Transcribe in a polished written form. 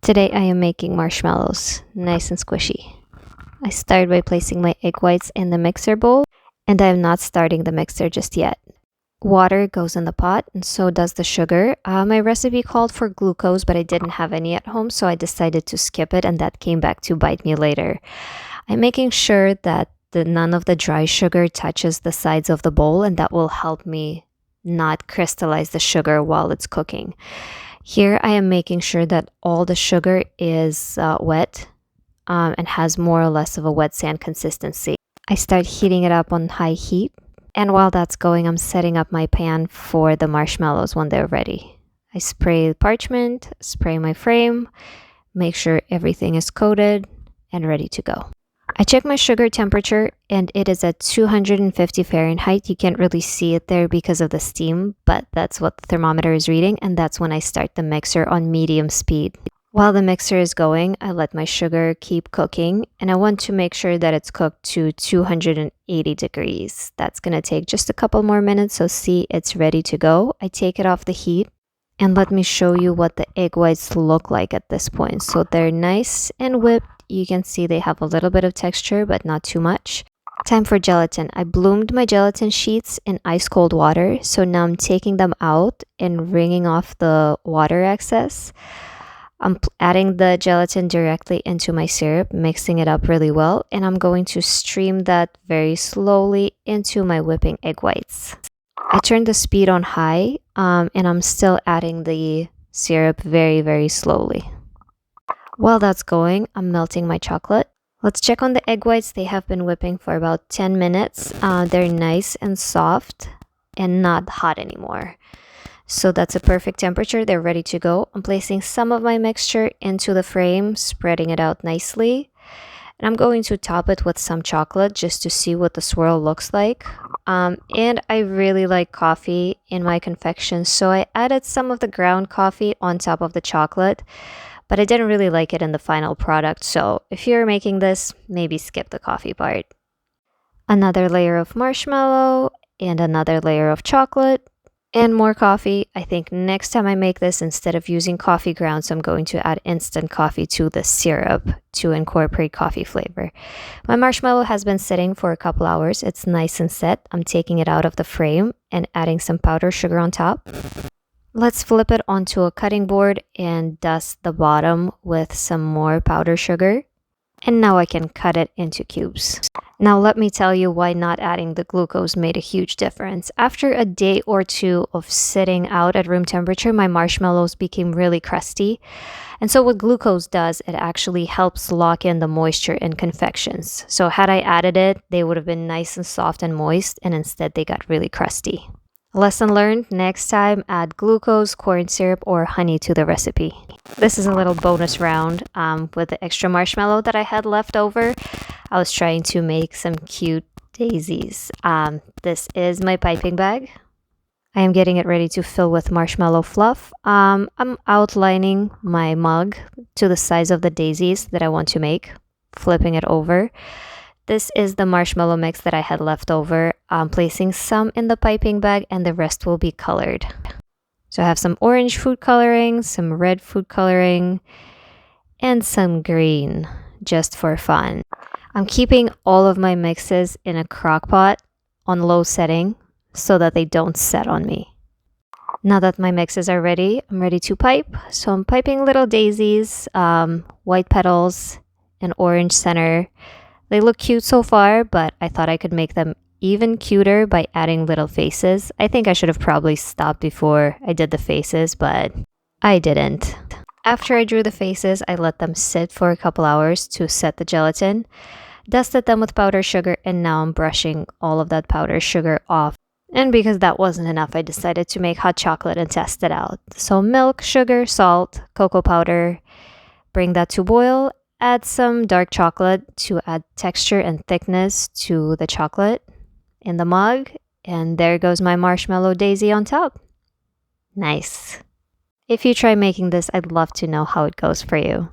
Today I am making marshmallows, nice and squishy. I start by placing my egg whites in the mixer bowl, and I am not starting the mixer just yet. Water goes in the pot, and so does the sugar. My recipe called for glucose, but I didn't have any at home, so I decided to skip it, and that came back to bite me later. I'm making sure that none of the dry sugar touches the sides of the bowl, and that will help me not crystallize the sugar while it's cooking. Here I am making sure that all the sugar is wet and has more or less of a wet sand consistency. I start heating it up on high heat, and while that's going, I'm setting up my pan for the marshmallows when they're ready. I spray the parchment, spray my frame, make sure everything is coated and ready to go. I check my sugar temperature and it is at 250 Fahrenheit. You can't really see it there because of the steam, but that's what the thermometer is reading, and that's when I start the mixer on medium speed. While the mixer is going, I let my sugar keep cooking, and I want to make sure that it's cooked to 280 degrees. That's going to take just a couple more minutes, so see, it's ready to go. I take it off the heat, and let me show you what the egg whites look like at this point. So they're nice and whipped. You can see they have a little bit of texture, but not too much. Time for gelatin. I bloomed my gelatin sheets in ice cold water, so now I'm taking them out and wringing off the water excess. I'm adding the gelatin directly into my syrup, mixing it up really well, and I'm going to stream that very slowly into my whipping egg whites. I turned the speed on high, and I'm still adding the syrup very, very slowly. While that's going, I'm melting my chocolate. Let's check on the egg whites. They have been whipping for about 10 minutes. They're nice and soft and not hot anymore. So that's a perfect temperature. They're ready to go. I'm placing some of my mixture into the frame, spreading it out nicely. And I'm going to top it with some chocolate just to see what the swirl looks like. And I really like coffee in my confections, so I added some of the ground coffee on top of the chocolate. But I didn't really like it in the final product, so if you're making this, maybe skip the coffee part. Another layer of marshmallow and another layer of chocolate and more coffee. I think next time I make this, instead of using coffee grounds, I'm going to add instant coffee to the syrup to incorporate coffee flavor. My marshmallow has been sitting for a couple hours. It's nice and set. I'm taking it out of the frame and adding some powdered sugar on top. Let's flip it onto a cutting board and dust the bottom with some more powdered sugar. And now I can cut it into cubes. Now let me tell you why not adding the glucose made a huge difference. After a day or two of sitting out at room temperature, my marshmallows became really crusty. And so what glucose does, it actually helps lock in the moisture in confections. So had I added it, they would have been nice and soft and moist, and instead they got really crusty. Lesson learned, next time add glucose, corn syrup, or honey to the recipe. This is a little bonus round with the extra marshmallow that I had left over. I was trying to make some cute daisies. This is my piping bag. I am getting it ready to fill with marshmallow fluff. I'm outlining my mug to the size of the daisies that I want to make, flipping it over. This is the marshmallow mix that I had left over. I'm placing some in the piping bag and the rest will be colored. So I have some orange food coloring, some red food coloring, and some green just for fun. I'm keeping all of my mixes in a crock pot on low setting so that they don't set on me. Now that my mixes are ready, I'm ready to pipe. So I'm piping little daisies, white petals, and orange center. They look cute so far, but I thought I could make them even cuter by adding little faces. I think I should have probably stopped before I did the faces, but I didn't. After I drew the faces, I let them sit for a couple hours to set the gelatin, dusted them with powdered sugar, and now I'm brushing all of that powdered sugar off. And because that wasn't enough, I decided to make hot chocolate and test it out. So milk, sugar, salt, cocoa powder, bring that to boil. Add some dark chocolate to add texture and thickness to the chocolate in the mug. And there goes my marshmallow daisy on top. Nice. If you try making this, I'd love to know how it goes for you.